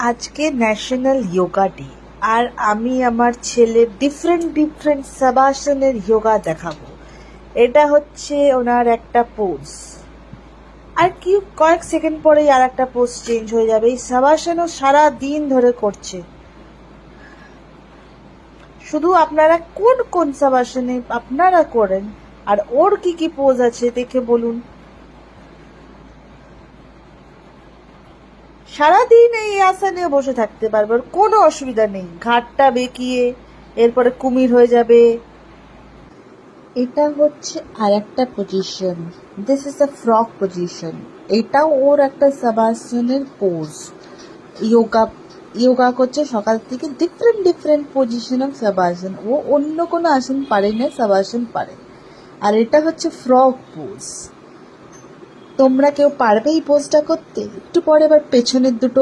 আজকে national yoga day, আর আমি আমার ছেলের ডিফারেন্ট সাবাসনের যোগা দেখাবো। এটা হচ্ছে ওনার একটা পোজ, আর কি কয়েক সেকেন্ড পরেই আর একটা পোজ চেঞ্জ হয়ে যাবে। এই সাবাসনও সারা দিন ধরে করছে। শুধু আপনারা কোন কোন সাবাসনে আপনারা করেন আর ওর কি কি পোজ আছে দেখে বলুন। সারাদিন এই আসনে বসে থাকতে পারবে, ওর কোনো অসুবিধা নেই। ঘাটটা বেঁকিয়ে এরপরে কুমির হয়ে যাবে। এটা হচ্ছে আর একটা position, this is a frog position. এটাও ওর একটা সাবাসনের পোজ। যোগা করছে সকাল থেকে, ডিফারেন্ট পজিশন অফ সাবাসন। ও অন্য কোনো আসন পারে না, সাবাসন পারে। আর এটা হচ্ছে ফ্রক পোজ। তোমরা কেউ পারবে এই পোজটা করতে? একটু পরে আবার পেছনের দুটো